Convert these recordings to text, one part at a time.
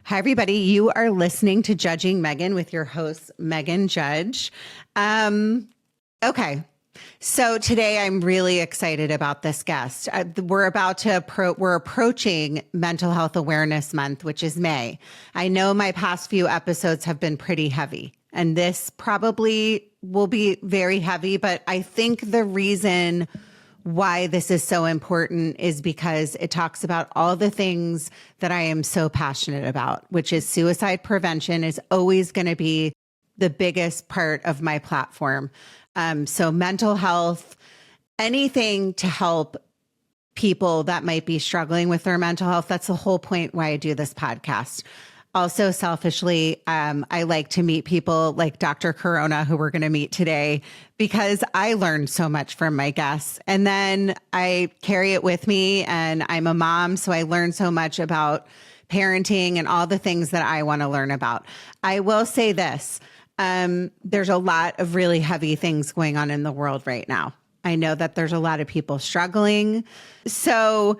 Hi, everybody. You are listening to Judging Meghan with your host, Meghan Judge. Okay. So today I'm really excited about this guest. We're approaching Mental Health Awareness Month, which is May. I know my past few episodes have been pretty heavy, and this probably will be very heavy, but I think the reason why this is so important is because it talks about all the things that I am so passionate about, which is suicide prevention is always going to be the biggest part of my platform. So mental health, anything to help people that might be struggling with their mental health. That's the whole point why I do this podcast. Also, selfishly, I like to meet people like Dr. Corona, who we're going to meet today, because I learned so much from my guests. And then I carry it with me, and I'm a mom, so I learned so much about parenting and all the things that I want to learn about. I will say this. There's a lot of really heavy things going on in the world right now. I know that there's a lot of people struggling. So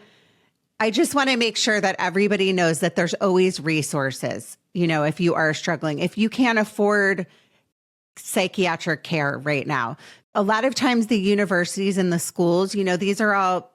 I just want to make sure that everybody knows that there's always resources. You know, if you are struggling, if you can't afford psychiatric care right now, a lot of times the universities and the schools, you know, these are all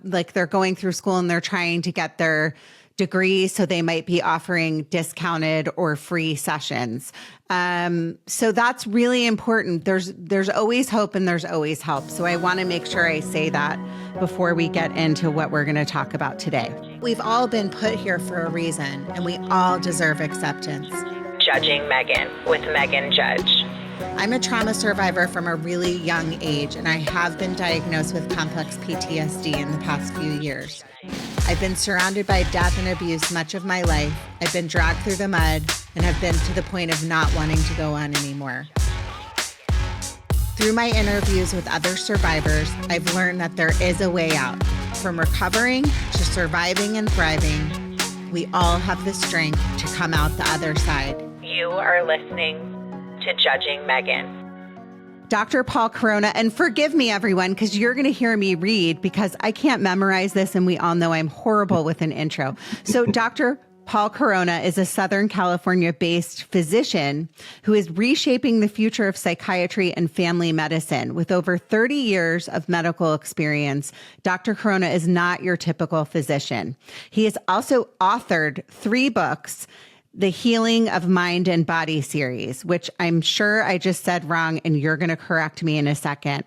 like they're going through school and they're trying to get their degree. So they might be offering discounted or free sessions. So that's really important. There's always hope and there's always help. So I want to make sure I say that before we get into what we're going to talk about today. We've all been put here for a reason, and we all deserve acceptance. Judging Meghan with Meghan Judge. I'm a trauma survivor from a really young age, and I have been diagnosed with complex PTSD in the past few years. I've been surrounded by death and abuse much of my life. I've been dragged through the mud and have been to the point of not wanting to go on anymore. Through my interviews with other survivors, I've learned that there is a way out. From recovering to surviving and thriving, we all have the strength to come out the other side. You are listening to Judging Meghan. Dr. Paul Corona, and forgive me, everyone, because you're going to hear me read because I can't memorize this, and we all know I'm horrible with an intro. So Dr. Paul Corona is a Southern California-based physician who is reshaping the future of psychiatry and family medicine. With over 30 years of medical experience, Dr. Corona is not your typical physician. He has also authored 3 books, the Healing of Mind and Body series, which I'm sure I just said wrong, and you're going to correct me in a second.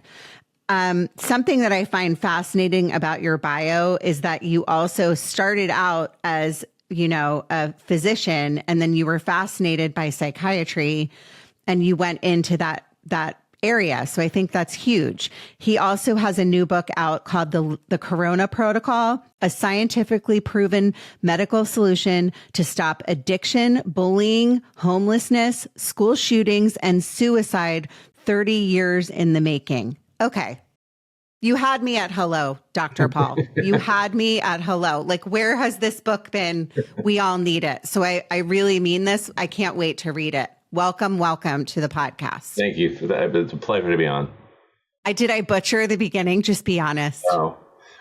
Something that I find fascinating about your bio is that you also started out as, you know, a physician, and then you were fascinated by psychiatry and you went into that area. So I think that's huge. He also has a new book out called the Corona Protocol, a scientifically proven medical solution to stop addiction, bullying, homelessness, school shootings, and suicide 30 years in the making. Okay. You had me at hello, Dr. Paul. You had me at hello. Like, where has this book been? We all need it. So I really mean this. I can't wait to read it. Welcome to the podcast. Thank you for that. It's a pleasure to be on. Did I butcher the beginning? Just be honest. Oh.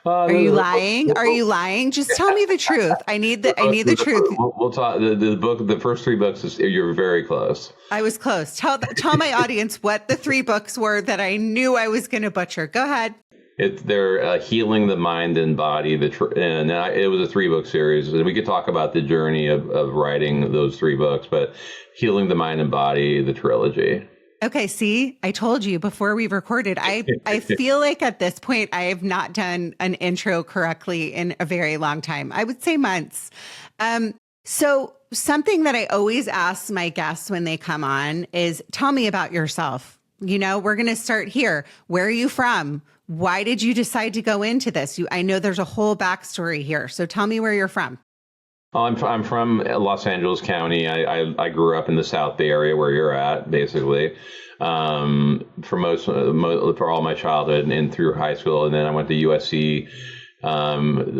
Are you lying? Are you lying? Just tell me the truth. I need the truth. We'll talk. The book, the first 3 books, you're very close. I was close. Tell my audience what the 3 books were that I knew I was going to butcher. Go ahead. They're healing the mind and body. It was a 3-book series, and we could talk about the journey of writing those 3 books. But healing the mind and body, the trilogy. Okay, see, I told you before we recorded. I feel like at this point I have not done an intro correctly in a very long time. I would say months. So something that I always ask my guests when they come on is, tell me about yourself. You know, we're going to start here. Where are you from? Why did you decide to go into this? I know there's a whole backstory here. So tell me where you're from. I'm from Los Angeles County. I grew up in the South Bay area where you're at, basically, for all my childhood and through high school. And then I went to USC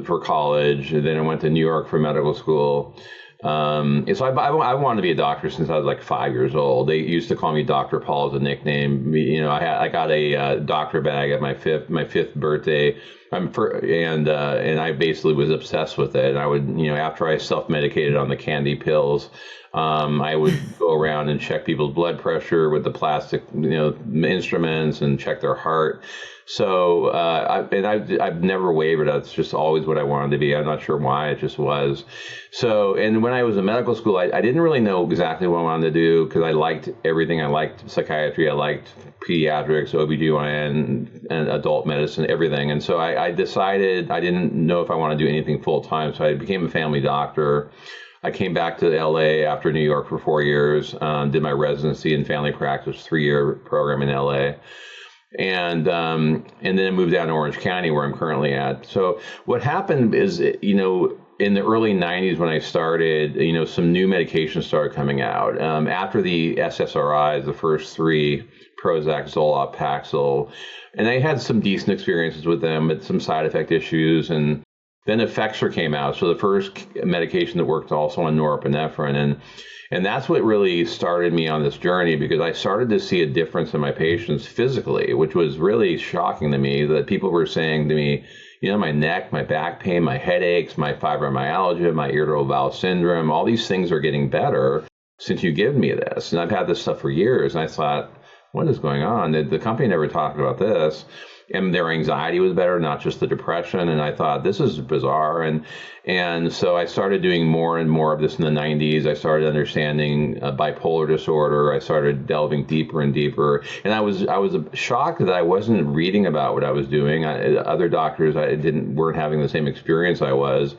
for college. And then I went to New York for medical school. So I wanted to be a doctor since I was like 5 years old. They used to call me Dr. Paul as a nickname. You know, I got a doctor bag at my fifth birthday And I basically was obsessed with it. And I would, after I self-medicated on the candy pills, I would go around and check people's blood pressure with the plastic, instruments and check their heart. So, I've never wavered. That's just always what I wanted to be. I'm not sure why, it just was. So, and when I was in medical school, I didn't really know exactly what I wanted to do because I liked everything. I liked psychiatry. I liked pediatrics, OBGYN, and adult medicine, everything. And so I decided I didn't know if I wanted to do anything full time. So I became a family doctor. I came back to LA after New York for 4 years, did my residency in family practice, 3-year program in LA. And then moved down to Orange County where I'm currently at. So what happened is, in the early 90s when I started, some new medications started coming out. After the SSRIs, the first 3, Prozac, Zoloft, Paxil, and I had some decent experiences with them, but some side effect issues. And then Effexor came out. So the first medication that worked also on norepinephrine. And that's what really started me on this journey, because I started to see a difference in my patients physically, which was really shocking to me, that people were saying to me, my neck, my back pain, my headaches, my fibromyalgia, my irritable bowel syndrome, all these things are getting better since you give me this. And I've had this stuff for years. And I thought, what is going on? The company never talked about this. And their anxiety was better, not just the depression. And I thought, this is bizarre. And so I started doing more and more of this in the 90s. I started understanding bipolar disorder. I started delving deeper and deeper. And I was shocked that I wasn't reading about what I was doing. Other doctors weren't having the same experience I was.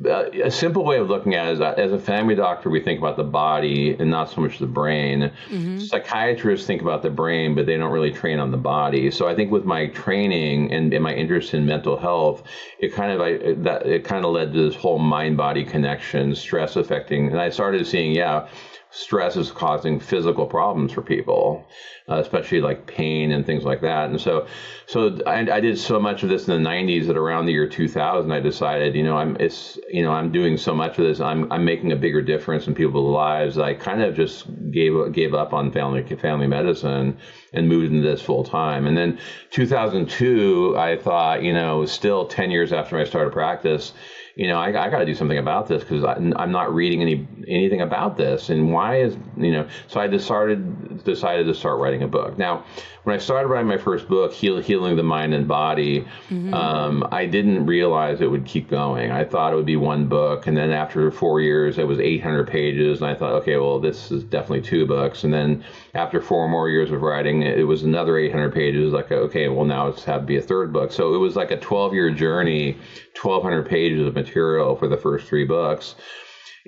A simple way of looking at it is that as a family doctor, we think about the body and not so much the brain. Mm-hmm. Psychiatrists think about the brain, but they don't really train on the body. So I think with my training and my interest in mental health, it kind of led to this whole mind-body connection, stress affecting. And I started seeing, stress is causing physical problems for people, especially like pain and things like that. And so I did so much of this in the 90s that around the year 2000, I decided, I'm doing so much of this. I'm making a bigger difference in people's lives. I kind of just gave up on family medicine and moved into this full time. And then 2002, I thought, still 10 years after I started practice, I got to do something about this, because I'm not reading anything about this. And why is, so I decided to start writing a book. Now, when I started writing my first book, Healing the Mind and Body, mm-hmm. I didn't realize it would keep going. I thought it would be one book. And then after 4 years, it was 800 pages. And I thought, okay, well, this is definitely 2 books. And then after 4 more years of writing, it was another 800 pages. Like, okay, well, now it's have to be a 3rd book. So it was like a 12-year journey, 1,200 pages of material for the first 3 books.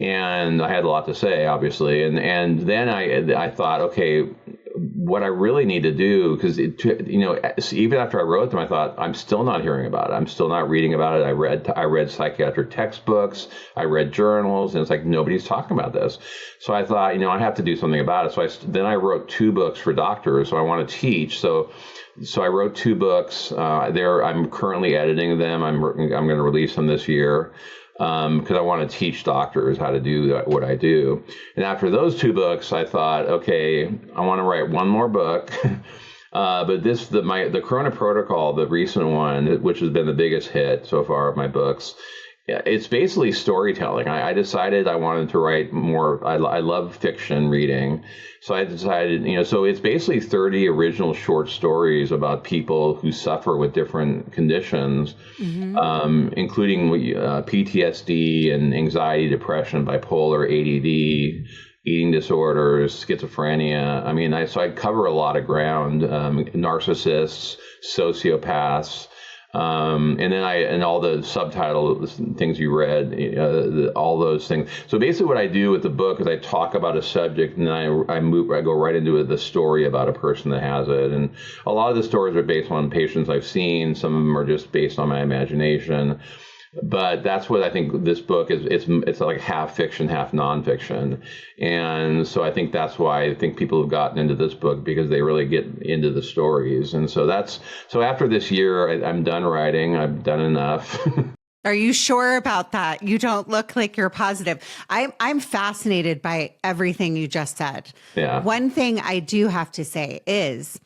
And I had a lot to say, obviously. And then I thought, okay, what I really need to do, because even after I wrote them, I thought, I'm still not hearing about it. I'm still not reading about it. I read psychiatric textbooks. I read journals, and it's like nobody's talking about this. So I thought, I have to do something about it. So then I wrote 2 books for doctors. So I want to teach. So I wrote 2 books. I'm currently editing them. I'm going to release them this year, because I want to teach doctors how to do what I do. And after those 2 books, I thought, okay, I want to write one more book. But the Corona Protocol, the recent one, which has been the biggest hit so far of my books, it's basically storytelling. I decided I wanted to write more. I love fiction reading. So I decided, so it's basically 30 original short stories about people who suffer with different conditions, mm-hmm. Including PTSD and anxiety, depression, bipolar, ADD, eating disorders, schizophrenia. So I cover a lot of ground, narcissists, sociopaths. And then all the subtitle things you read, all those things. So basically what I do with the book is I talk about a subject, and then I go right into the story about a person that has it. And a lot of the stories are based on patients I've seen. Some of them are just based on my imagination. But that's what I think this book is. It's like half fiction, half nonfiction. And so I think that's why I think people have gotten into this book, because they really get into the stories. And so after this year, I'm done writing. I've done enough. Are you sure about that? You don't look like you're positive. I'm fascinated by everything you just said. Yeah. One thing I do have to say is,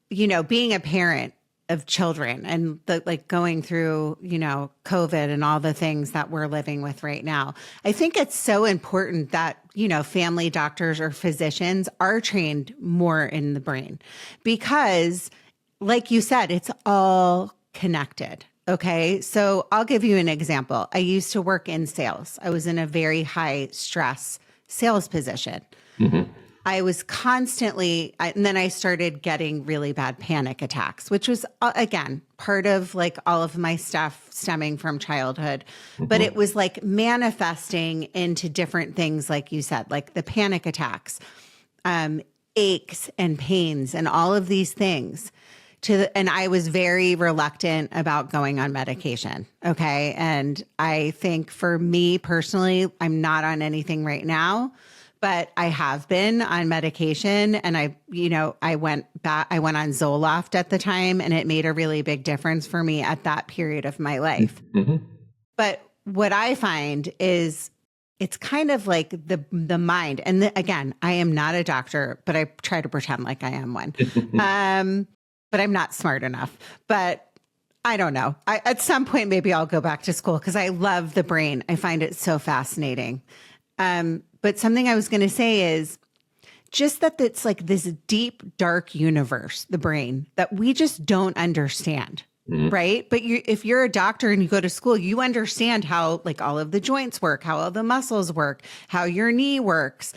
being a parent, of children and the like going through, COVID and all the things that we're living with right now. I think it's so important that, family doctors or physicians are trained more in the brain because, like you said, it's all connected. Okay. So I'll give you an example. I used to work in sales. I was in a very high stress sales position. Mm-hmm. I was constantly, and then I started getting really bad panic attacks, which was, again, part of like all of my stuff stemming from childhood. Mm-hmm. But it was like manifesting into different things, like you said, like the panic attacks, aches and pains and all of these things. And I was very reluctant about going on medication. Okay. And I think for me personally, I'm not on anything right now. But I have been on medication and I went on Zoloft at the time and it made a really big difference for me at that period of my life. Mm-hmm. But what I find is it's kind of like the mind. And again, I am not a doctor, but I try to pretend like I am one. But I'm not smart enough. But I don't know. At some point, maybe I'll go back to school because I love the brain. I find it so fascinating. But something I was going to say is just that it's like this deep, dark universe, the brain, that we just don't understand, right? But if you're a doctor and you go to school, you understand how like all of the joints work, how all the muscles work, how your knee works.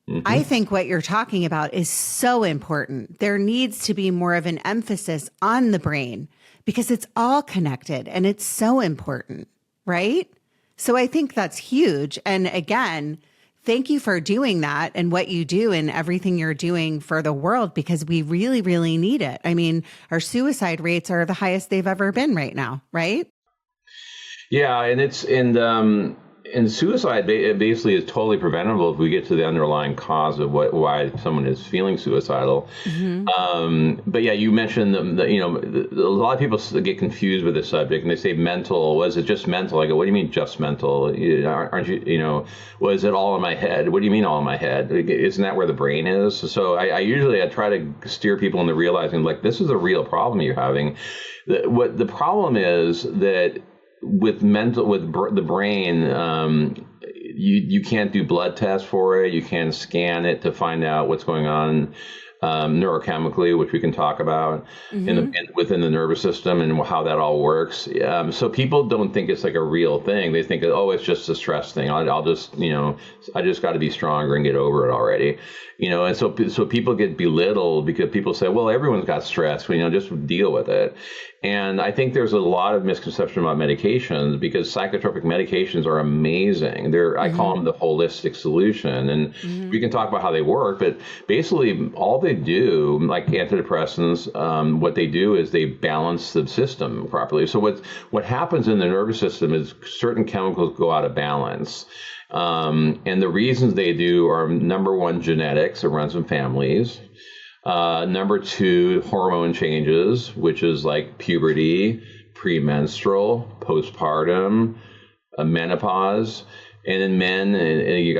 Mm-hmm. I think what you're talking about is so important. There needs to be more of an emphasis on the brain because it's all connected and it's so important, right? So I think that's huge. And again, thank you for doing that and what you do and everything you're doing for the world because we really, really need it. I mean, our suicide rates are the highest they've ever been right now, right? Yeah, and suicide basically is totally preventable if we get to the underlying cause of why someone is feeling suicidal. Mm-hmm. But yeah, you mentioned a lot of people get confused with this subject and they say mental. Was it just mental? I go, what do you mean just mental? Aren't you? Was it all in my head? What do you mean all in my head? Isn't that where the brain is? So I usually try to steer people into realizing like this is a real problem you're having. What the problem is that with the brain, you can't do blood tests for it. You can't scan it to find out what's going on neurochemically, which we can talk about within the nervous system and how that all works. So people don't think it's like a real thing. They think, oh, it's just a stress thing. I'll just, I just got to be stronger and get over it already. And so people get belittled because people say, well, everyone's got stress, just deal with it. And I think there's a lot of misconception about medications because psychotropic medications are amazing. I call them the holistic solution. And we can talk about how they work, but basically all they do, like antidepressants, what they do is they balance the system properly. So what happens in the nervous system is certain chemicals go out of balance. And the reasons they do are, number one, genetics. It runs in families. Number two, hormone changes, which is like puberty, premenstrual, postpartum, menopause. And in men, and you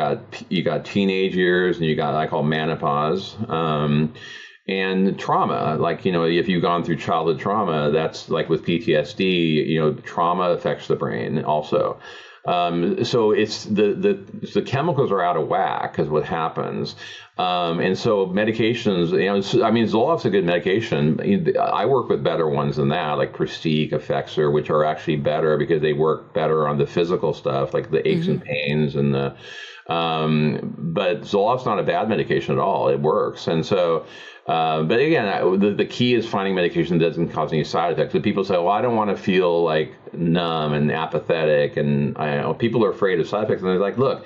got teenage years, and you got, I call menopause, and trauma. Like, if you've gone through childhood trauma, that's like with PTSD, trauma affects the brain also. So it's the chemicals are out of whack is what happens. And so medications, Zoloft's a good medication. I work with better ones than that, like Prestige, Effexor, which are actually better because they work better on the physical stuff, like the aches and pains and but Zoloft's not a bad medication at all. It works. And so, but again, the key is finding medication that doesn't cause any side effects. But people say, well, I don't want to feel like numb and apathetic. And people are afraid of side effects. And they're like, look,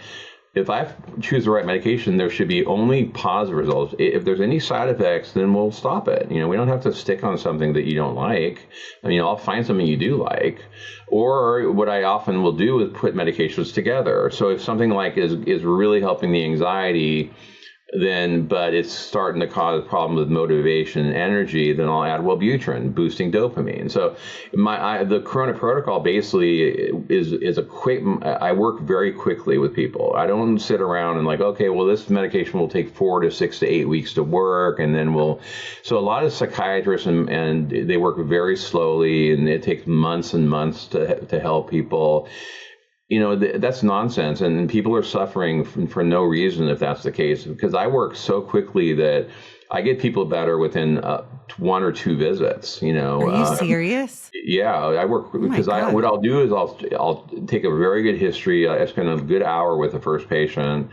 if I choose the right medication, there should be only positive results. If there's any side effects, then we'll stop it. We don't have to stick on something that you don't like. I'll find something you do like. Or what I often will do is put medications together. So if something like is really helping the anxiety, but it's starting to cause problems with motivation and energy, then I'll add Wellbutrin, boosting dopamine. So the Corona protocol basically is a quick, I work very quickly with people. I don't sit around and like, okay, well, this medication will take 4 to 6 to 8 weeks to work. And then so a lot of psychiatrists and they work very slowly, and it takes months and months to help people. That's nonsense, and people are suffering for no reason if that's the case, because I work so quickly that I get people better within 1 or 2 visits. Are you serious? Yeah, I work because what I'll do is I'll take a very good history. I spend a good hour with the first patient,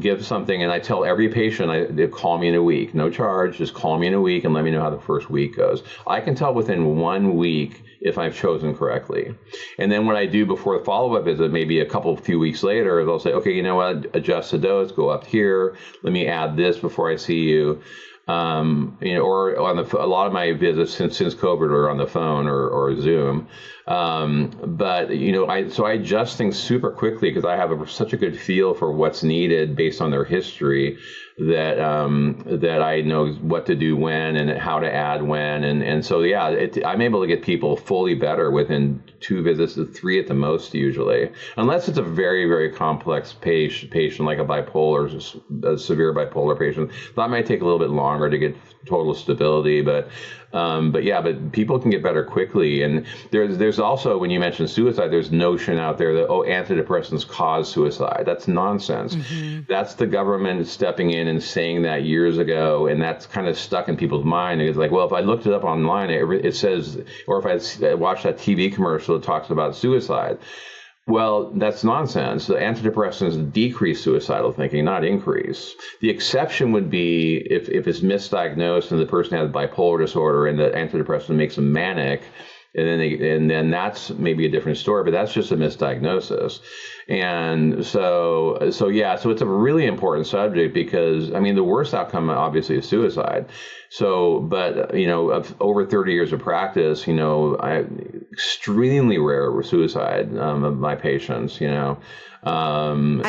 give something, and I tell every patient they call me in a week, no charge, just call me in a week and let me know how the first week goes. I can tell within 1 week if I've chosen correctly. And then what I do before the follow-up visit, maybe a few weeks later, is I'll say, okay, you know what, adjust the dose, go up here, let me add this before I see you. Or a lot of my visits since COVID are on the phone or Zoom. But I adjust things super quickly because I have such a good feel for what's needed based on their history that I know what to do when and how to add when. And so, I'm able to get people fully better within 2 visits to 3 at the most usually, unless it's a very, very complex patient like a severe bipolar patient. That might take a little bit longer to get total stability, but people can get better quickly. And there's also, when you mention suicide, there's notion out there that, antidepressants cause suicide. That's nonsense. That's the government stepping in and saying that years ago, and that's kind of stuck in people's mind. It's like, well, if I looked it up online, it says, or if I watched that TV commercial that talks about suicide. Well, that's nonsense. The antidepressants decrease suicidal thinking, not increase. The exception would be if it's misdiagnosed and the person has bipolar disorder and the antidepressant makes them manic, and then that's maybe a different story, but that's just a misdiagnosis. And so it's a really important subject because, the worst outcome obviously is suicide. So, but, of over 30 years of practice, extremely rare suicide of my patients, I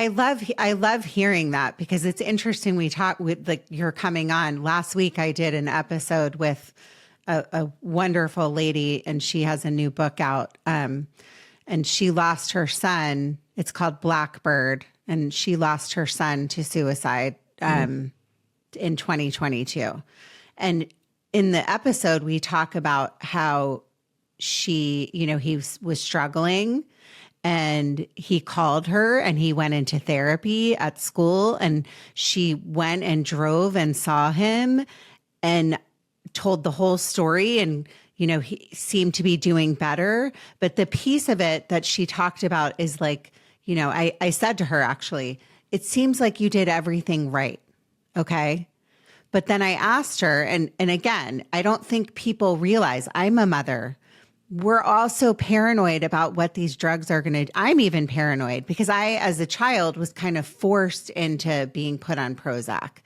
love hearing that because it's interesting. We talk with you're coming on. Last week I did an episode with a wonderful lady, and she has a new book out. And she lost her son. It's called Blackbird, and she lost her son to suicide in 2022. And in the episode, we talk about how he was struggling, and he called her and he went into therapy at school, and she went and drove and saw him and told the whole story, and he seemed to be doing better. But the piece of it that she talked about is like, I said to her, actually, it seems like you did everything right. Okay. But then I asked her, and again, I don't think people realize I'm a mother. We're also paranoid about what these drugs are going to do. I'm even paranoid because I, as a child, was kind of forced into being put on Prozac.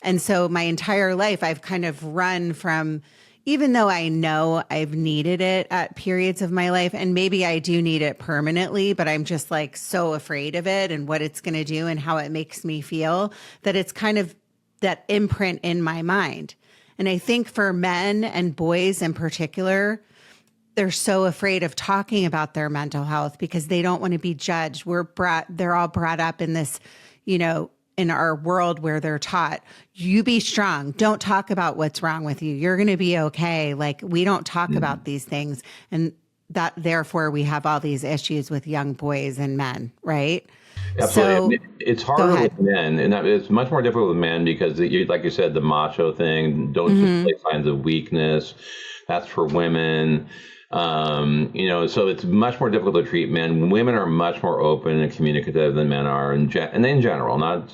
And so my entire life, I've kind of run from, even though I know I've needed it at periods of my life, and maybe I do need it permanently, but I'm just like so afraid of it and what it's going to do and how it makes me feel, that it's kind of that imprint in my mind. And I think for men and boys in particular, they're so afraid of talking about their mental health because they don't want to be judged. They're all brought up in this, in our world where they're taught, you be strong. Don't talk about what's wrong with you. You're going to be okay. Like, we don't talk about these things. And that therefore we have all these issues with young boys and men, right? Absolutely. So, it's harder with men, and it's much more difficult with men because, like you said, the macho thing, don't display signs of weakness. That's for women. So it's much more difficult to treat men. Women are much more open and communicative than men are, and in general, not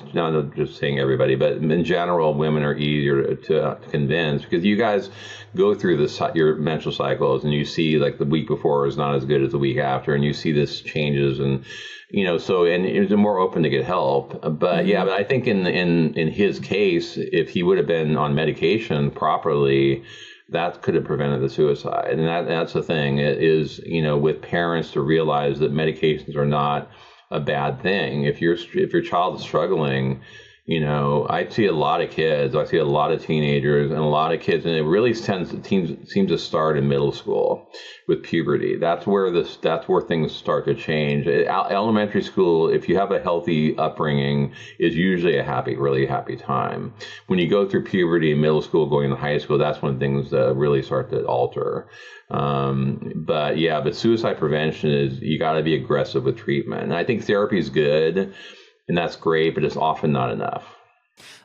just saying everybody, but in general, women are easier to convince because you guys go through your menstrual cycles, and you see like the week before is not as good as the week after, and you see this changes, and and you're more open to get help. But but I think in his case, if he would have been on medication properly, that could have prevented the suicide. And that's the thing is, with parents to realize that medications are not a bad thing. If your child is struggling, I see a lot of kids, I see a lot of teenagers and a lot of kids, and it really seems to start in middle school with puberty. That's where things start to change. Elementary school, if you have a healthy upbringing, is usually a really happy time. When you go through puberty in middle school, going to high school, that's when things really start to alter. But suicide prevention is, you got to be aggressive with treatment. And I think therapy is good, and that's great, but it's often not enough.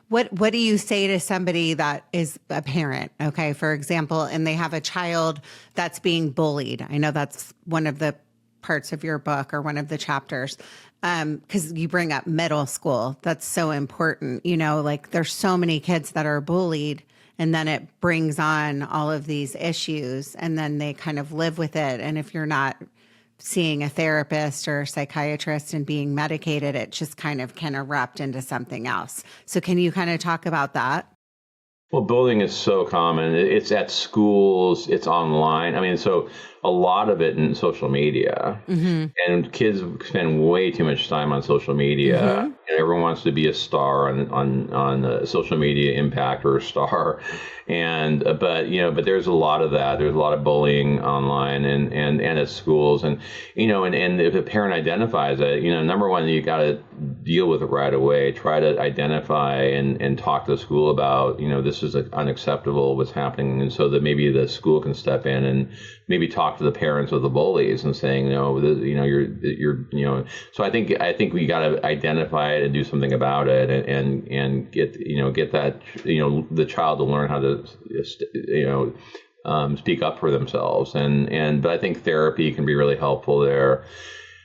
What do you say to somebody that is a parent, okay, for example, and they have a child that's being bullied? I know that's one of the parts of your book, or one of the chapters, because you bring up middle school. That's so important. Like, there's so many kids that are bullied, and then it brings on all of these issues, and then they kind of live with it. And if you're not seeing a therapist or a psychiatrist and being medicated, it just kind of can erupt into something else. So can you kind of talk about that? Well, bullying is so common. It's at schools, it's online. I mean, so a lot of it in social media. Mm-hmm. And kids spend way too much time on social media. Mm-hmm. And everyone wants to be a star on social media, impact, or a star. But there's a lot of that. There's a lot of bullying online and at schools. And if a parent identifies it, number one, you got to deal with it right away. Try to identify and talk to the school about, this is unacceptable, what's happening. And so that maybe the school can step in and maybe talk to the parents of the bullies and saying, you're. So I think we got to identify it and do something about it, and get that, the child to learn how to, speak up for themselves. But I think therapy can be really helpful there.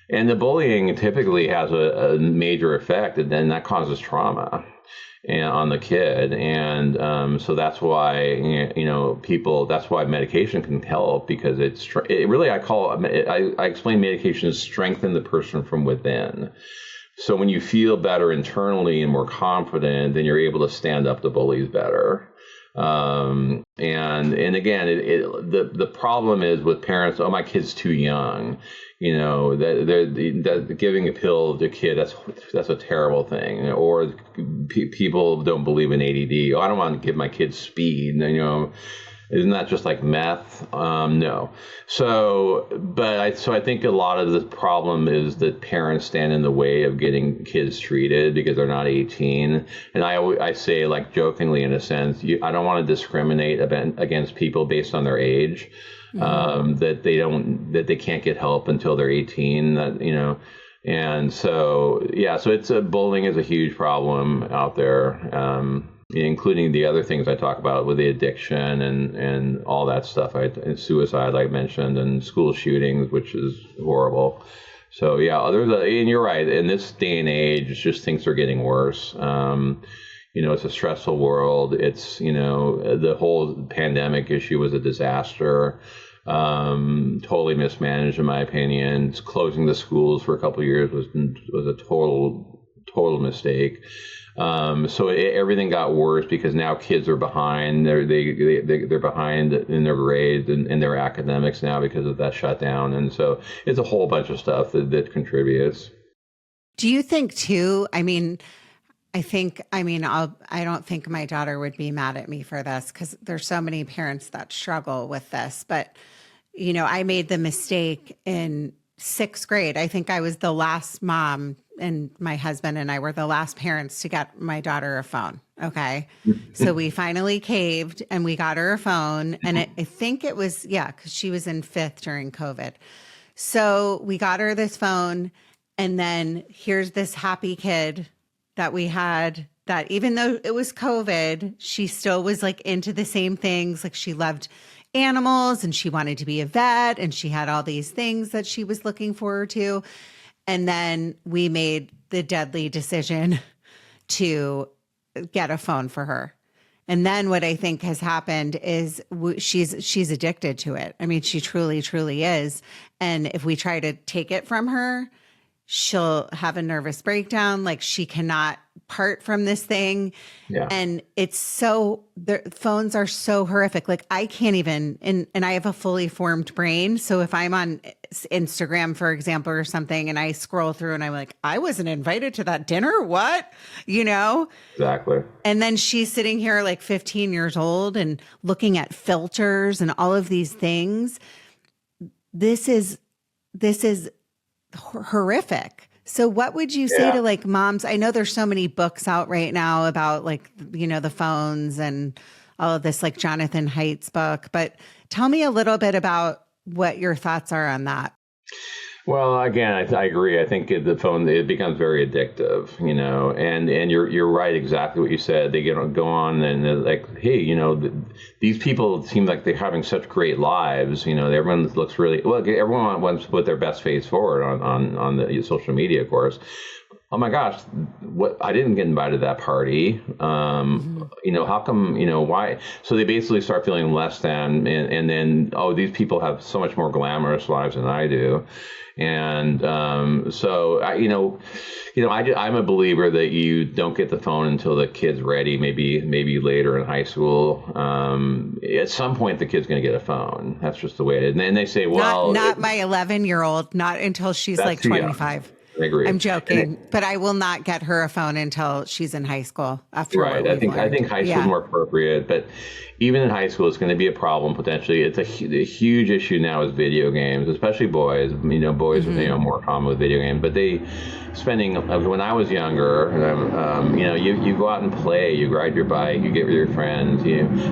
And the bullying typically has a major effect, and then that causes trauma on the kid. And so that's why, that's why medication can help, because I explain medication is strengthen the person from within. So when you feel better internally and more confident, then you're able to stand up to bullies better. And again, the problem is with parents, my kid's too young. That giving a pill to a kid, that's a terrible thing. Or people don't believe in ADD. I don't want to give my kid speed. Isn't that just like meth? No. So I think a lot of the problem is that parents stand in the way of getting kids treated because they're not 18. And I say, like, jokingly, in a sense, I don't want to discriminate against people based on their age. Mm-hmm. That they can't get help until they're 18. And so it's bullying is a huge problem out there. Including the other things I talk about with the addiction and all that stuff, and suicide, like I mentioned, and school shootings, which is horrible. So and you're right. In this day and age, it's just things are getting worse. It's a stressful world. It's the whole pandemic issue was a disaster. Totally mismanaged, in my opinion. Closing the schools for a couple of years was a total mistake. So everything got worse because now kids are behind. They're behind in their grades and their academics now because of that shutdown. And so it's a whole bunch of stuff that contributes. Do you think too? I don't think my daughter would be mad at me for this, because there's so many parents that struggle with this. But, I made the mistake in 6th grade. I think I was the last mom, and my husband and I were the last parents to get my daughter a phone. Okay. So we finally caved and we got her a phone. And I think it was, because she was in 5th during COVID. So we got her this phone, and then here's this happy kid that we had, that even though it was COVID, she still was like into the same things. Like, she loved animals and she wanted to be a vet, and she had all these things that she was looking forward to. And then we made the deadly decision to get a phone for her. And then what I think has happened is she's addicted to it. I mean, she truly, truly is. And if we try to take it from her, she'll have a nervous breakdown. Like, she cannot apart from this thing. Yeah. And it's the phones are so horrific. Like I can't even, and I have a fully formed brain. So if I'm on Instagram, for example, or something, and I scroll through and I'm like, I wasn't invited to that dinner. What? Exactly. And then she's sitting here like 15 years old and looking at filters and all of these things. This is horrific. So what would you say to like moms? I know there's so many books out right now about like, the phones and all of this, like Jonathan Haidt's book, but tell me a little bit about what your thoughts are on that. Well, again, I agree. I think the phone, it becomes very addictive, and you're right, exactly what you said. They go on and they're like, hey, these people seem like they're having such great lives. Everyone looks really well. Everyone wants to put their best face forward on the social media, of course. Oh my gosh, what? I didn't get invited to that party. How come, why? So they basically start feeling less than, and then, these people have so much more glamorous lives than I do. And I'm a believer that you don't get the phone until the kid's ready, maybe later in high school. At some point, the kid's going to get a phone. That's just the way it is. And then they say, well, not my 11-year-old, not until she's like 25. I agree. I'm joking, but I will not get her a phone until she's in high school. After right, I think high school is more appropriate, but even in high school, it's going to be a problem potentially. It's a huge issue now with video games, especially boys. Boys more common with video games, but they spending. When I was younger, you go out and play, you ride your bike, you get with your friends.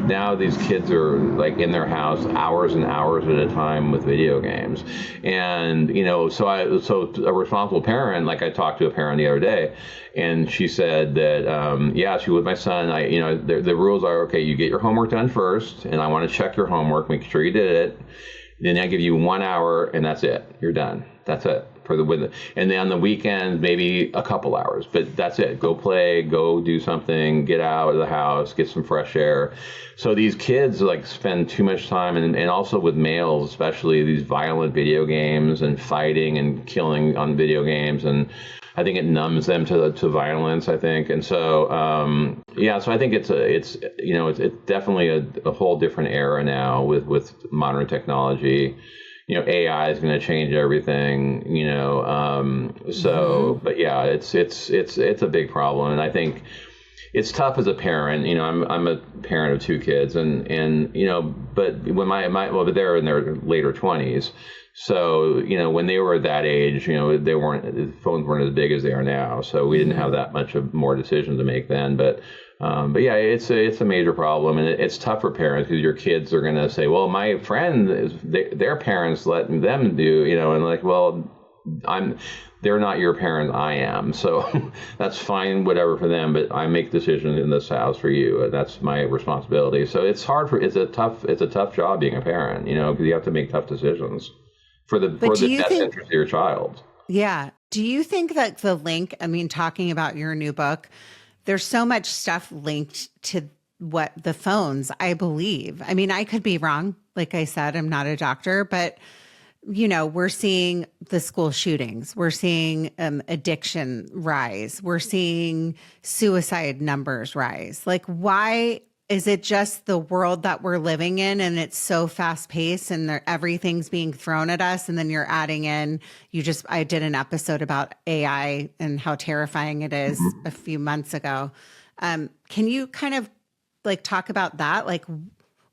Now these kids are like in their house hours and hours at a time with video games, and so a responsible parent, like I talked to a parent the other day, and she said that she with my son. The rules are, okay, you get your homework done first, and I want to check your homework, make sure you did it. Then I give you 1 hour, and that's it. You're done. That's it and then on the weekends maybe a couple hours, but that's it. Go play, go do something, get out of the house, get some fresh air. So these kids like spend too much time, and also with males, especially these violent video games and fighting and killing on video games, and I think it numbs them to violence, I think. And so, so I think it's definitely a whole different era now with modern technology. AI is going to change everything, but yeah, it's a big problem. And I think it's tough as a parent. I'm a parent of 2 kids and but when but they're in their later 20s. So, when they were that age, the phones weren't as big as they are now. So we didn't have that much of more decisions to make then. But yeah, it's a major problem, and it's tough for parents because your kids are going to say, well, my friend, their parents letting them do, and like, well, they're not your parent, I am. So that's fine, whatever for them, but I make decisions in this house for you, and that's my responsibility. So it's a tough job being a parent, because you have to make tough decisions for the best interest of your child. Yeah. Do you think that the link, talking about your new book, there's so much stuff linked to what the phones, I believe. I could be wrong. Like I said, I'm not a doctor, but we're seeing the school shootings. We're seeing addiction rise. We're seeing suicide numbers rise. Like, why is it just the world that we're living in and it's so fast paced and everything's being thrown at us? And then you're adding in, I did an episode about AI and how terrifying it is a few months ago. Can you kind of like talk about that? Like,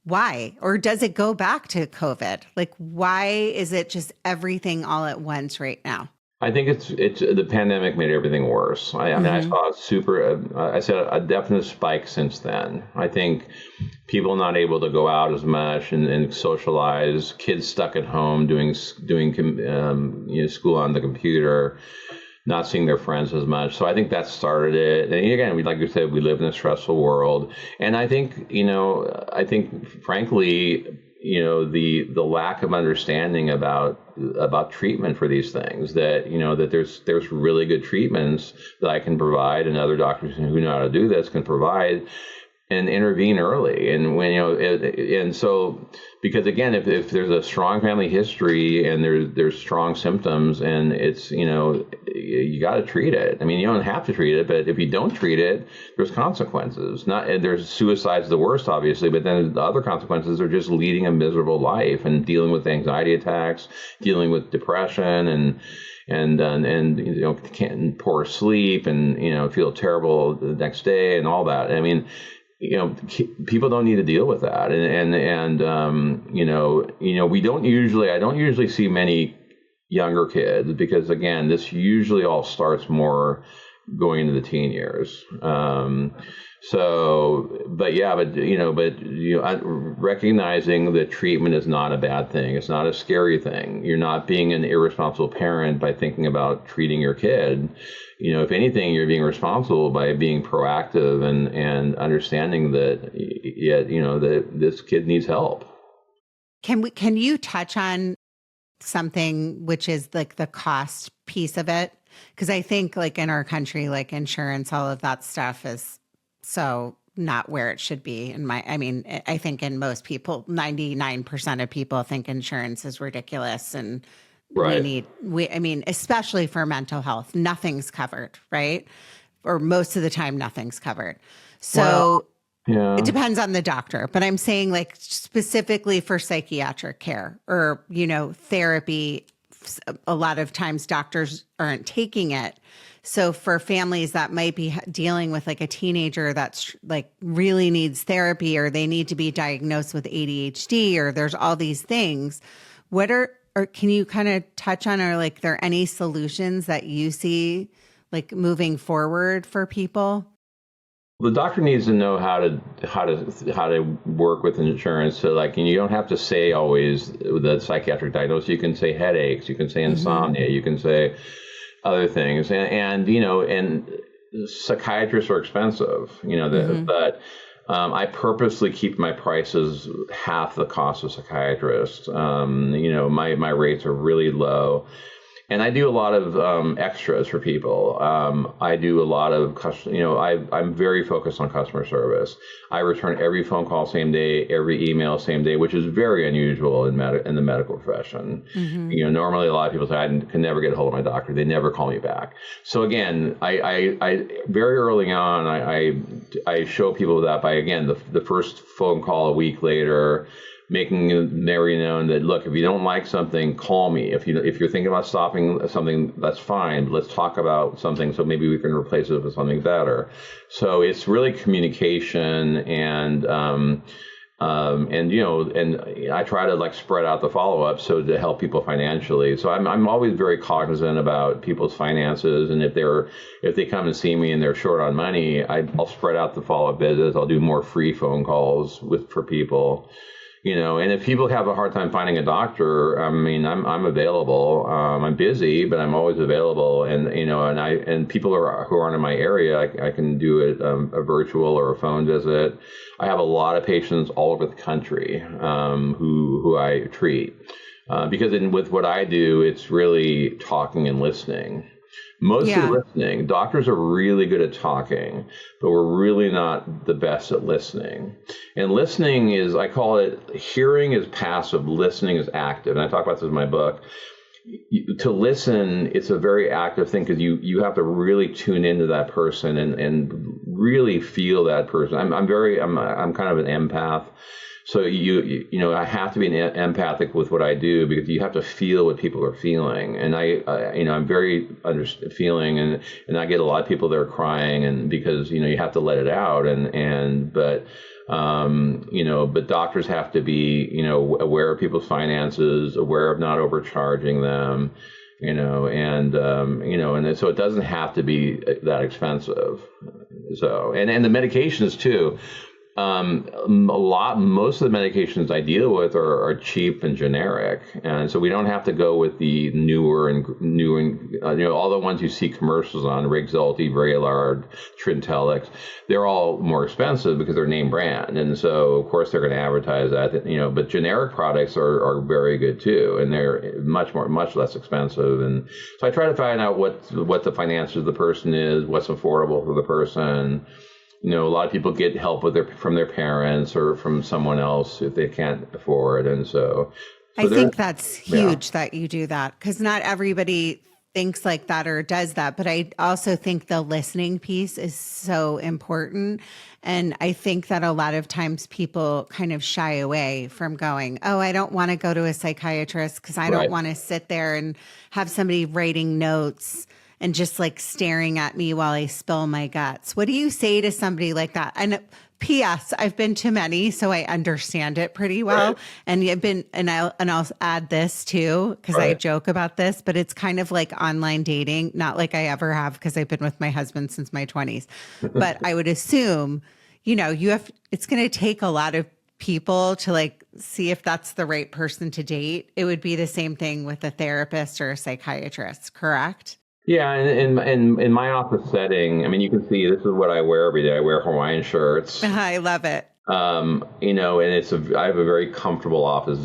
why? Or does it go back to COVID? Like, why is it just everything all at once right now? I think it's the pandemic made everything worse. I saw a definite spike since then. I think people not able to go out as much and socialize, kids stuck at home doing school on the computer, not seeing their friends as much. So I think that started it. And again, like you said, we live in a stressful world. And I think, frankly, the lack of understanding about treatment for these things, that there's really good treatments that I can provide and other doctors who know how to do this can provide. and intervene early. And when, and so, because again, if there's a strong family history and there's strong symptoms, and it's, you got to treat it. I mean, you don't have to treat it, but if you don't treat it, there's consequences. And there's suicide's the worst, obviously, but then the other consequences are just leading a miserable life and dealing with anxiety attacks, dealing with depression, and can't poor sleep, and feel terrible the next day, and all that. I mean, people don't need to deal with that, and I don't usually see many younger kids, because again, this usually all starts more going into the teen years. Recognizing that treatment is not a bad thing. It's not a scary thing. You're not being an irresponsible parent by thinking about treating your kid. If anything, you're being responsible by being proactive and understanding that, that this kid needs help. Can you touch on something which is like the cost piece of it? Because I think like in our country, like insurance, all of that stuff is so not where it should be. I think in most people, 99% of people think insurance is ridiculous, and right. Especially for mental health, nothing's covered, right? Or most of the time, nothing's covered. So it depends on the doctor, but I'm saying like specifically for psychiatric care or, therapy, a lot of times doctors aren't taking it. So for families that might be dealing with like a teenager that's like really needs therapy, or they need to be diagnosed with ADHD, or there's all these things, or can you kind of touch on, are like there any solutions that you see like moving forward for people? The doctor needs to know how to work with insurance. So like, you don't have to say always the psychiatric diagnosis. You can say headaches, you can say insomnia, you can say other things, and psychiatrists are expensive, but I purposely keep my prices half the cost of psychiatrists. My rates are really low. And I do a lot of extras for people. I do a lot of I'm very focused on customer service. I return every phone call same day, every email same day, which is very unusual in the medical profession. Normally a lot of people say, I can never get a hold of my doctor. They never call me back. So again, I very early on, I show people that by, again, the first phone call a week later, making it very known that, look, if you don't like something, call me. If you're thinking about stopping something, that's fine. But let's talk about something, so maybe we can replace it with something better. So it's really communication, and I try to like spread out the follow-up so to help people financially. So I'm always very cognizant about people's finances, and if they come and see me and they're short on money, I'll spread out the follow-up visits. I'll do more free phone calls for people. And if people have a hard time finding a doctor, I'm available. I'm busy, but I'm always available. And people who aren't in my area, I can do a virtual or a phone visit. I have a lot of patients all over the country who I treat, because with what I do, it's really talking and listening. Mostly listening. Doctors are really good at talking, but we're really not the best at listening. And listening is, I call it, hearing is passive, listening is active. And I talk about this in my book. To listen, it's a very active thing, because you have to really tune into that person and really feel that person. I'm kind of an empath. So I have to be empathic with what I do, because you have to feel what people are feeling, and I'm very feeling, and I get a lot of people that are crying, and because you have to let it out, but doctors have to be aware of people's finances, aware of not overcharging them, and so it doesn't have to be that expensive. So and the medications too. Most of the medications I deal with are cheap and generic, and so we don't have to go with the newer all the ones you see commercials on, Rexulti, Vraylar, Trintellix. They're all more expensive because they're name brand, and so of course they're going to advertise that. But generic products are very good too, and they're much less expensive. And so I try to find out what the finances of the person is, what's affordable for the person. A lot of people get help from their parents or from someone else if they can't afford. And so I think that's huge that you do that, because not everybody thinks like that or does that. But I also think the listening piece is so important. And I think that a lot of times people kind of shy away from going, oh, I don't want to go to a psychiatrist because I don't want to sit there and have somebody writing notes and just like staring at me while I spill my guts. What do you say to somebody like that? And P.S. I've been to many, so I understand it pretty well. And I'll add this too, because I joke about this, but it's kind of like online dating, not like I ever have, because I've been with my husband since my 20s. But I would assume, it's going to take a lot of people to like see if that's the right person to date. It would be the same thing with a therapist or a psychiatrist, correct? Yeah, and in my office setting, I mean, you can see this is what I wear every day. I wear Hawaiian shirts. I love it. And I have a very comfortable office,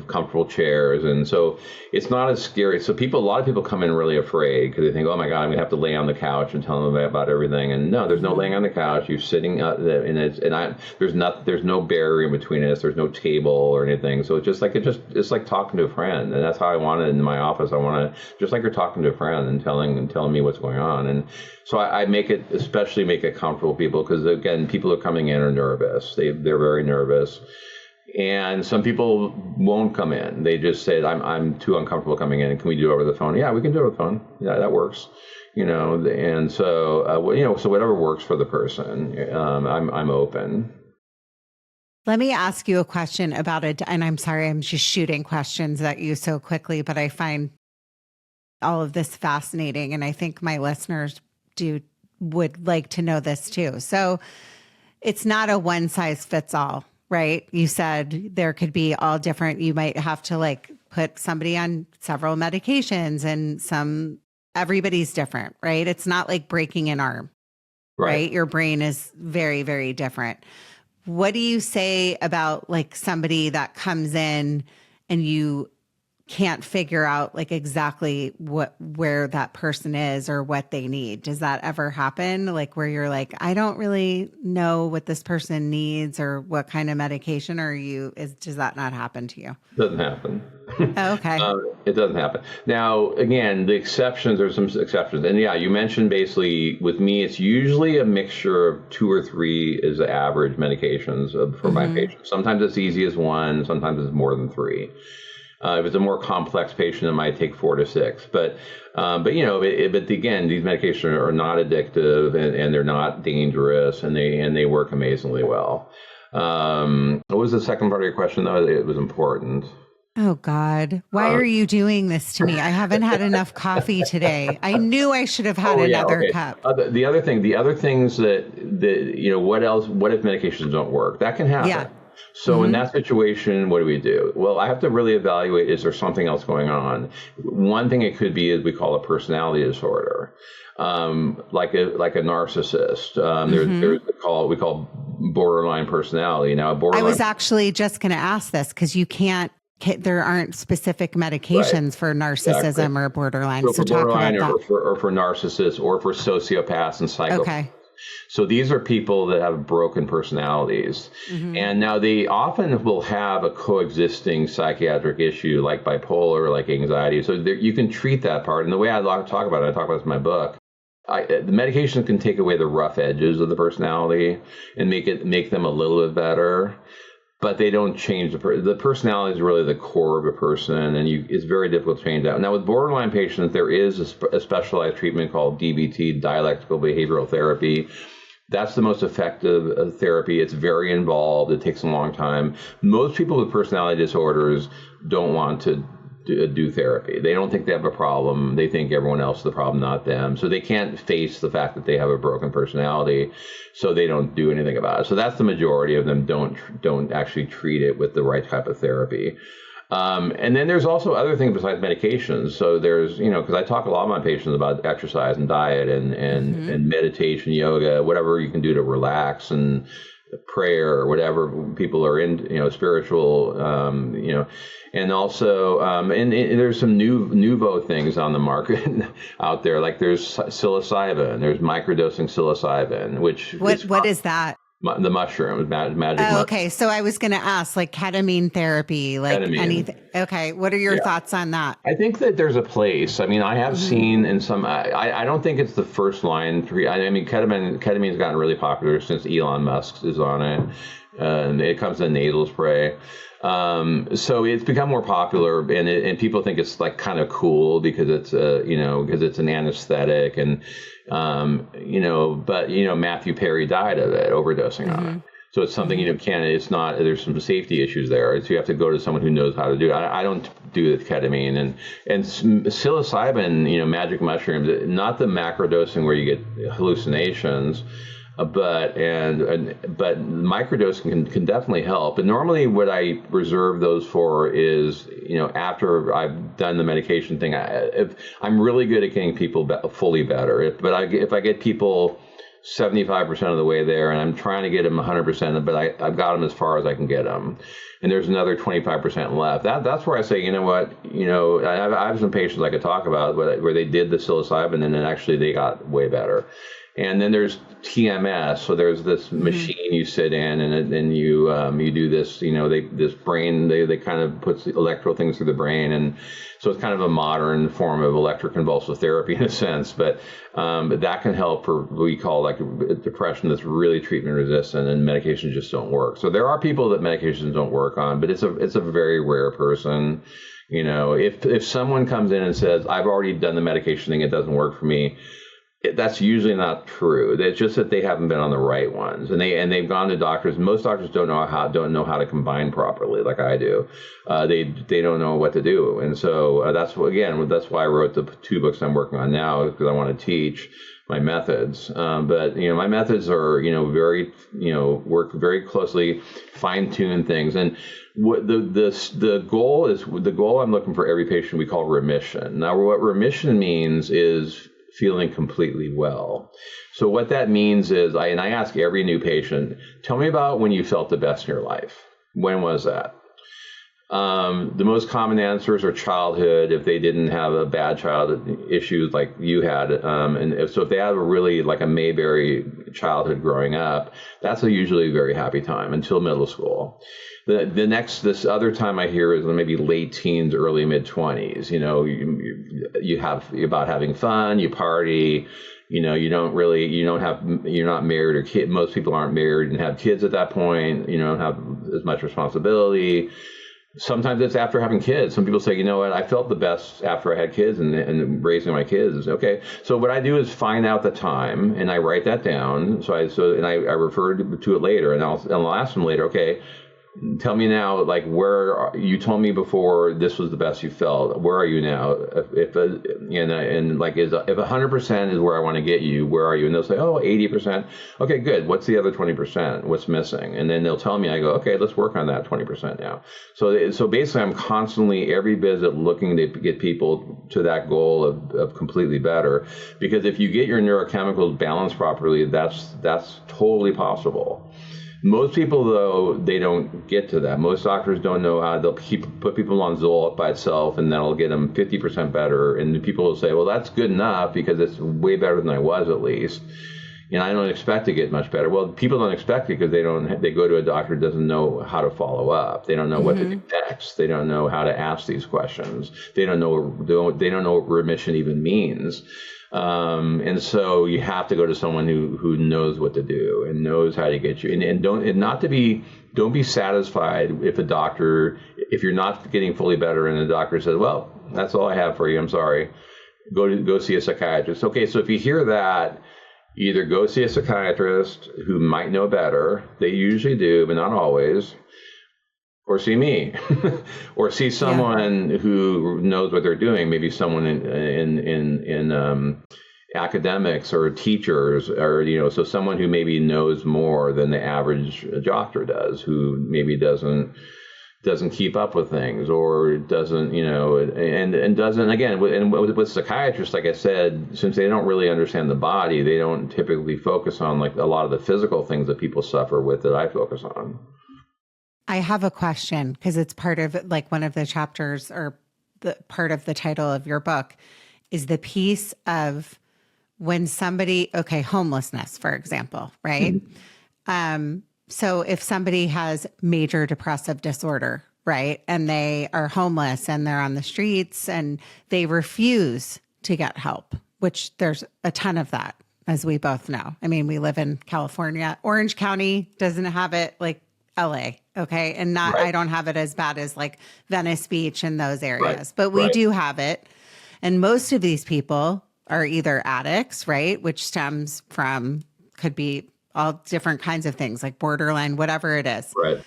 comfortable chairs. And so it's not as scary. So a lot of people come in really afraid because they think, oh my God, I'm gonna have to lay on the couch and tell them about everything. And no, there's no laying on the couch. You're sitting there's no barrier in between us. There's no table or anything. So it's like talking to a friend. And that's how I want it in my office. I want to, just like you're talking to a friend and telling me what's going on. And so I make it comfortable for people, because again, people are coming in are nervous. They're very nervous. And some people won't come in. They just said, I'm too uncomfortable coming in. Can we do it over the phone? Yeah, we can do it over the phone. Yeah, that works. And so, so whatever works for the person, I'm open. Let me ask you a question about it. And I'm sorry, I'm just shooting questions at you so quickly, but I find all of this fascinating. And I think my listeners would like to know this too. So it's not a one size fits all, right? You said there could be all different. You might have to like put somebody on several medications, and everybody's different, right? It's not like breaking an arm, right? Your brain is very, very different. What do you say about like somebody that comes in and you can't figure out like exactly where that person is or what they need? Does that ever happen? Like where you're like, I don't really know what this person needs or what kind of medication, does that not happen to you? It doesn't happen. Oh, okay. It doesn't happen. Now, again, there's some exceptions. And yeah, you mentioned basically with me, it's usually a mixture of 2 or 3 is the average medications for my patients. Sometimes it's easy as 1, sometimes it's more than 3. If it's a more complex patient, it might take 4 to 6. But again, these medications are not addictive and they're not dangerous, and they work amazingly well. What was the second part of your question, though? It was important. Oh God, why are you doing this to me? I haven't had enough coffee today. I knew I should have had another cup. The other things what if medications don't work? That can happen. Yeah. So in that situation, what do? Well, I have to really evaluate, is there something else going on? One thing it could be is we call a personality disorder, like a narcissist. We call borderline personality. Now, I was actually just going to ask this, because there aren't specific medications for narcissism or borderline. So talk about that. Or for narcissists, or for sociopaths and psychopaths. Okay. So these are people that have broken personalities. And now they often will have a coexisting psychiatric issue like bipolar, like anxiety. So you can treat that part. And the way I talk about it this in my book, the medication can take away the rough edges of the personality and make them a little bit better. But they don't change the personality is really the core of a person, and it's very difficult to change that. Now, with borderline patients, there is a specialized treatment called DBT, dialectical behavioral therapy. That's the most effective therapy. It's very involved. It takes a long time. Most people with personality disorders don't want to do therapy. They don't think they have a problem. They think everyone else is the problem, not them. So they can't face the fact that they have a broken personality, so they don't do anything about it. So that's the majority of them don't actually treat it with the right type of therapy. And then there's also other things besides medications. So there's, because I talk a lot of my patients about exercise and diet and meditation, yoga, whatever you can do to relax and prayer or whatever people are in, spiritual, and also, and there's some nouveau things on the market out there. Like there's psilocybin, there's microdosing psilocybin, which what is that? The mushroom, magic mushroom. Okay. So I was going to ask, like ketamine therapy, like anything. Okay. What are your thoughts on that? I think that there's a place. I mean, I have seen in some, I don't think it's the first line. I mean, ketamine's gotten really popular since Elon Musk is on it. And it comes in nasal spray. So it's become more popular, and people think it's like kind of cool because it's because it's an anesthetic, and but Matthew Perry died of it, overdosing on it. So it's something it's not. There's some safety issues there. So you have to go to someone who knows how to do it. I don't do the ketamine and psilocybin, magic mushrooms, not the macro dosing where you get hallucinations. But microdosing can definitely help. And normally what I reserve those for is, after I've done the medication thing, if I'm really good at getting people fully better. If I get people 75% of the way there and I'm trying to get them 100%, but I've got them as far as I can get them. And there's another 25% left. That's where I say, you know what, I have some patients I could talk about where they did the psilocybin and then actually they got way better. And then there's TMS. So there's this machine you sit in, and then you do this. This brain. They kind of puts the electro things through the brain, and so it's kind of a modern form of electroconvulsive therapy in a sense. But that can help for what we call like depression that's really treatment resistant, and medications just don't work. So there are people that medications don't work on, but it's a very rare person. If someone comes in and says, "I've already done the medication thing, it doesn't work for me." That's usually not true. It's just that they haven't been on the right ones, and they've gone to doctors. Most doctors don't know how to combine properly, like I do. They don't know what to do, and so that's why I wrote the 2 books I'm working on now, because I want to teach my methods. But my methods are very work very closely, fine tune things, and what the goal I'm looking for every patient we call remission. Now, what remission means is feeling completely well. So what that means is, I ask every new patient, tell me about when you felt the best in your life. When was that? The most common answers are childhood, if they didn't have a bad childhood issues like you had. And so if they have a really like a Mayberry childhood growing up, that's usually a very happy time until middle school. This other time I hear is maybe late teens, early mid-20s. You have about having fun, you party, you're not married or kid. Most people aren't married and have kids at that point. Don't have as much responsibility. Sometimes it's after having kids. Some people say, you know what, I felt the best after I had kids and raising my kids. Okay. So what I do is find out the time and I write that down. I refer to it later, and I'll ask them later, okay, tell me now, like, you told me before this was the best you felt. Where are you now? If 100% is where I want to get you, where are you? And they'll say, 80%. Okay, good. What's the other 20%? What's missing? And then they'll tell me, I go, okay, let's work on that 20% now. So basically I'm constantly every visit looking to get people to that goal of completely better. Because if you get your neurochemicals balanced properly, that's totally possible. Most people, though, they don't get to that. Most doctors don't know how. They'll put people on Zoloft by itself, and that'll get them 50% better. And people will say, well, that's good enough because it's way better than I was at least. And I don't expect to get much better. Well, people don't expect it because they go to a doctor who doesn't know how to follow up. They don't know what to do next. They don't know how to ask these questions. They don't know what remission even means. And so you have to go to someone who knows what to do and knows how to get you. Don't be satisfied if you're not getting fully better and the doctor says, well, that's all I have for you. I'm sorry. Go see a psychiatrist. Okay. So if you hear that, either go see a psychiatrist who might know better. They usually do, but not always. Or see me, or see someone who knows what they're doing. Maybe someone in academics or teachers, or so someone who maybe knows more than the average doctor does, who maybe doesn't, doesn't keep up with things, or doesn't, and doesn't, again, and with psychiatrists, like I said, since they don't really understand the body, they don't typically focus on like a lot of the physical things that people suffer with that I focus on. I have a question because it's part of like one of the chapters or the part of the title of your book is the piece of when somebody, homelessness, for example, right? Mm-hmm. So if somebody has major depressive disorder, right, and they are homeless and they're on the streets and they refuse to get help, which there's a ton of that, as we both know. I mean, we live in California. Orange County doesn't have it like LA, okay? And not, right. I don't have it as bad as like Venice Beach and those areas, right. But we do have it. And most of these people are either addicts, right, which stems from, could be all different kinds of things like borderline, whatever it is. Right.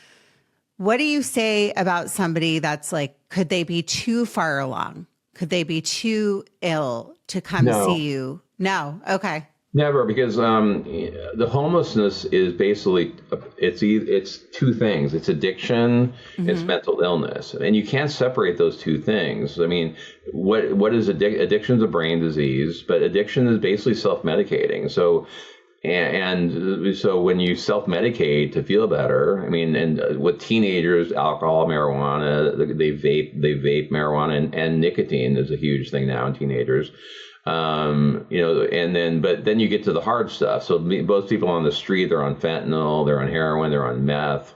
What do you say about somebody that's like, could they be too far along? Could they be too ill to come see you? No. Okay. Never, because the homelessness is basically, it's two things. It's addiction, it's mental illness. And you can't separate those two things. I mean, what is addiction is a brain disease, but addiction is basically self-medicating. So when you self-medicate to feel better, I mean, and with teenagers, alcohol, marijuana, they vape marijuana, and nicotine is a huge thing now in teenagers. But then you get to the hard stuff. So most people on the street, they're on fentanyl, they're on heroin, they're on meth,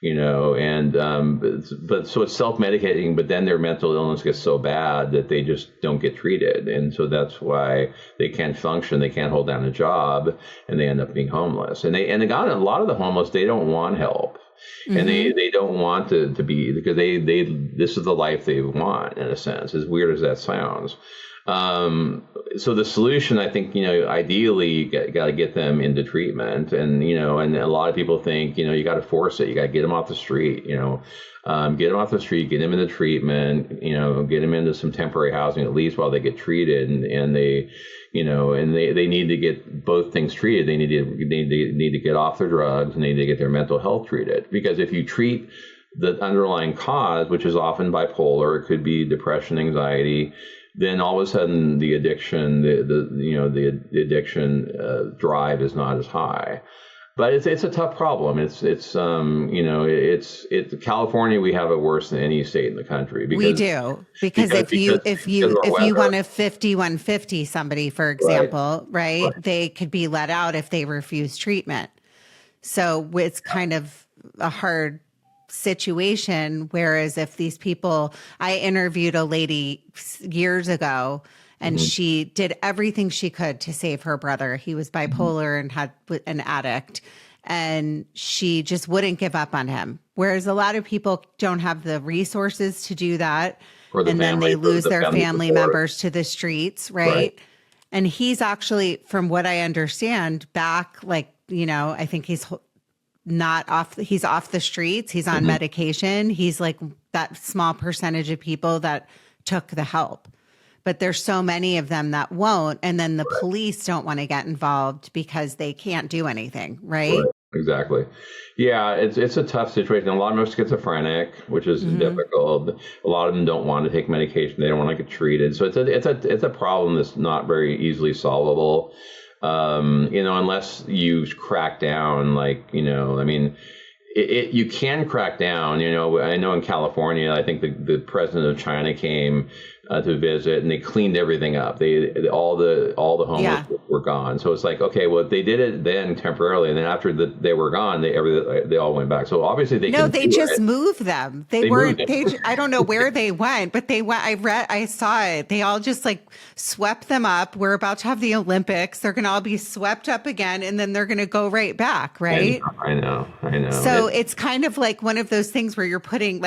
but so it's self-medicating, but then their mental illness gets so bad that they just don't get treated. And so that's why they can't function. They can't hold down a job, and they end up being homeless. And a lot of the homeless, they don't want help. And they don't want to be, because this is the life they want, in a sense, as weird as that sounds. So the solution, I think, ideally you got to get them into treatment, and a lot of people think, you got to force it. You got to get them off the street, get them off the street, get them into treatment, get them into some temporary housing at least while they get treated, and they need to get both things treated. They need to get off their drugs, and they need to get their mental health treated, because if you treat the underlying cause, which is often bipolar, it could be depression, anxiety, then all of a sudden the addiction, the addiction drive is not as high. But it's a tough problem. It's California. We have it worse than any state in the country. We do, because if you want to 5150 somebody, for example, right, they could be let out if they refuse treatment. So it's kind of a hard situation. Whereas if these people, I interviewed a lady years ago, and she did everything she could to save her brother. He was bipolar and had an addict, and she just wouldn't give up on him. Whereas a lot of people don't have the resources to do that. And then they lose their family members to the streets. Right. And he's actually, from what I understand, back, I think he's he's off the streets. He's on medication. He's like that small percentage of people that took the help. But there's so many of them that won't. And then the police don't want to get involved because they can't do anything. Right. Exactly. Yeah, it's a tough situation. A lot of them are schizophrenic, which is difficult. A lot of them don't want to take medication. They don't want to get treated. So it's a problem that's not very easily solvable. Unless you crack down, you can crack down. I know in California, I think the president of China came to visit, and they cleaned everything up. All the homeless were gone. So it's like, okay, well, they did it then temporarily, and then after they were gone, they all went back. So obviously they just moved them. They weren't. I don't know where they went, but they went. I saw it. They all just swept them up. We're about to have the Olympics. They're going to all be swept up again, and then they're going to go right back. Right. I know. So it's kind of like one of those things where you're putting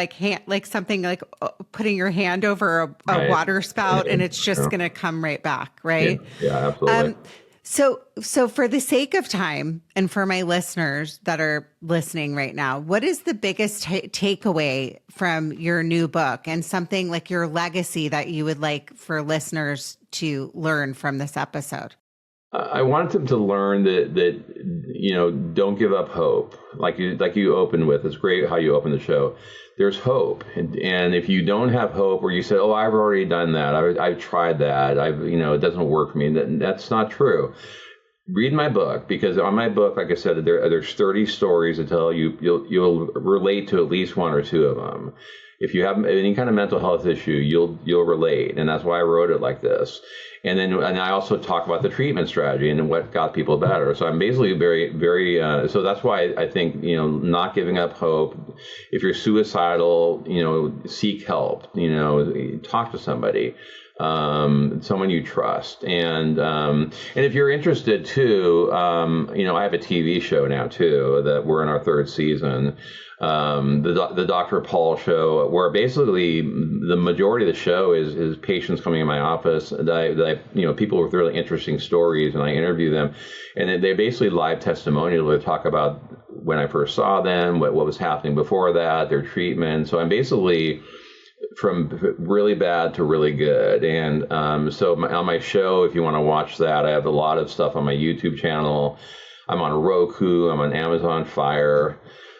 putting your hand over a water spout, and it's just going to come right back, right? Yeah, absolutely. So for the sake of time, and for my listeners that are listening right now, what is the biggest takeaway from your new book, and something like your legacy that you would like for listeners to learn from this episode? I wanted them to learn that don't give up hope. like you opened with. It's great how you open the show. There's hope, and if you don't have hope, or you say, "Oh, I've already done that. I've tried that. It doesn't work for me." That's not true. Read my book, because on my book, like I said, there's 30 stories that tell you you'll relate to at least one or two of them. If you have any kind of mental health issue, you'll relate, and that's why I wrote it like this. And I also talk about the treatment strategy and what got people better. So I'm basically very, very. So that's why I think not giving up hope. If you're suicidal, seek help. Talk to somebody, someone you trust, and if you're interested too, I have a TV show now too that we're in our 3rd season. The Dr. Paul show, where basically the majority of the show is patients coming in my office that I people with really interesting stories, and I interview them, and they basically live testimonial. They talk about when I first saw them, what was happening before that, their treatment. So I'm basically from really bad to really good. And on my show, if you want to watch that, I have a lot of stuff on my YouTube channel. I'm on Roku. I'm on Amazon Fire.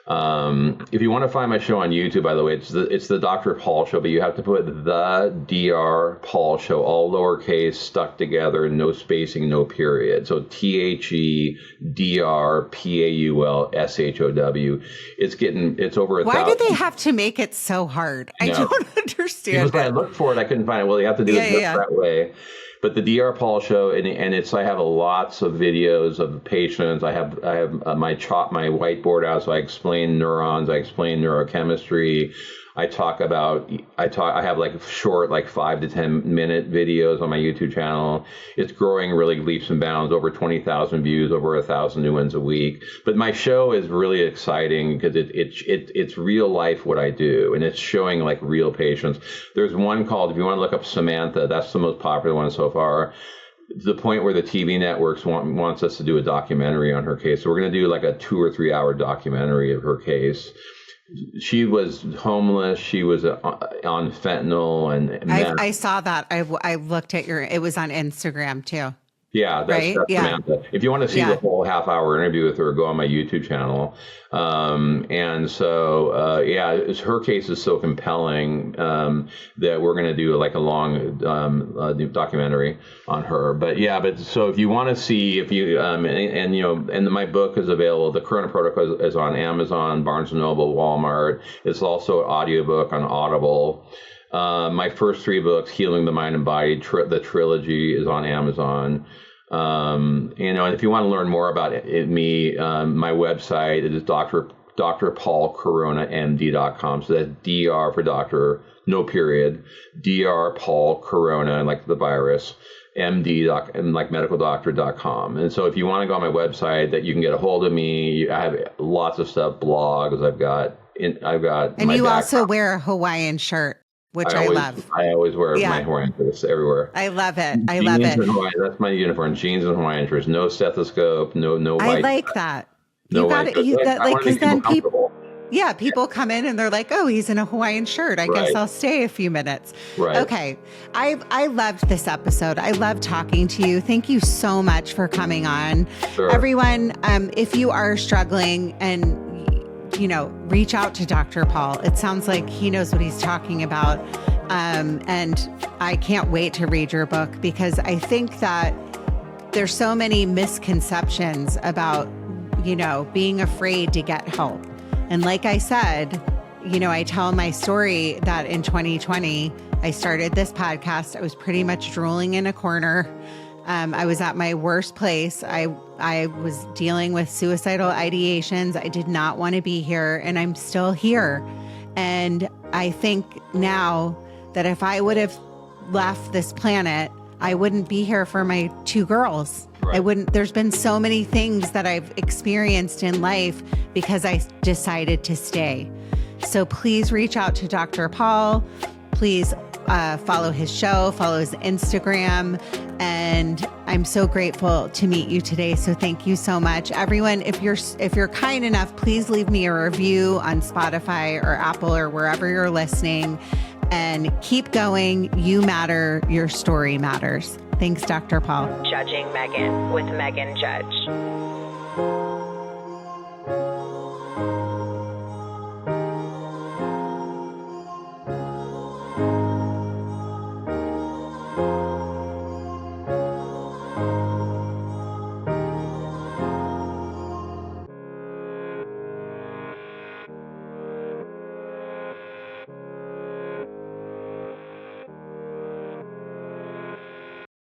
If you want to find my show on YouTube, by the way, it's the Dr. Paul Show, but you have to put the Dr. Paul Show, all lowercase, stuck together, no spacing, no period. So THEDRPAULSHOW. It's over 1,000. Why do they have to make it so hard? I don't understand. Because I looked for it, I couldn't find it. Well, you have to do it that way. But the Dr. Paul Show, and I have lots of videos of patients. I have my whiteboard out, so I explain neurons, I explain neurochemistry. I have short 5 to 10 minute videos on my YouTube channel. It's growing really leaps and bounds, over 20,000 views, over 1,000 new ones a week. But my show is really exciting because it's real life what I do, and it's showing real patients. There's one called, if you want to look up Samantha, that's the most popular one so far. To the point where the TV networks wants us to do a documentary on her case. So we're going to do a 2 or 3 hour documentary of her case. She was homeless. She was on fentanyl, and I saw that. I looked at it was on Instagram too. Yeah, that's Samantha. If you want to see the whole half-hour interview with her, go on my YouTube channel. Her case is so compelling that we're going to do a long documentary on her. So if you want to see, and my book is available. The Corona Protocol is on Amazon, Barnes & Noble, Walmart. It's also an audiobook on Audible. My first 3 books, Healing the Mind and Body, the trilogy, is on Amazon. And if you want to learn more about me, my website is drpaulcoronamd.com. So that's DR for doctor, no period, drpaulcorona, like the virus, MD, and like medicaldoctor.com. And so if you want to go on my website, that you can get a hold of me. I have lots of stuff, blogs. I've got. And you also wear a Hawaiian shirt, which I love. I always wear my Hawaiian shirts everywhere. I love it. I love it. That's my uniform. Jeans and Hawaiian shirts. No stethoscope. No white. I like that. You got it. Because then people come in and they're like, "Oh, he's in a Hawaiian shirt. I guess I'll stay a few minutes." Right. Okay. I loved this episode. I love talking to you. Thank you so much for coming on. Sure. Everyone, if you are struggling and reach out to Dr. Paul. It sounds like he knows what he's talking about. And I can't wait to read your book, because I think that there's so many misconceptions about, being afraid to get help. And like I said, I tell my story that in 2020, I started this podcast. I was pretty much drooling in a corner. I was at my worst place. I was dealing with suicidal ideations. I did not want to be here, and I'm still here. And I think now that if I would have left this planet, I wouldn't be here for my 2 girls. Right. There's been so many things that I've experienced in life because I decided to stay. So please reach out to Dr. Paul. Please follow his show, follow his Instagram. And I'm so grateful to meet you today. So thank you so much. Everyone, if you're kind enough, please leave me a review on Spotify or Apple or wherever you're listening. And keep going. You matter. Your story matters. Thanks, Dr. Paul. Judging Meghan with Meghan Judge.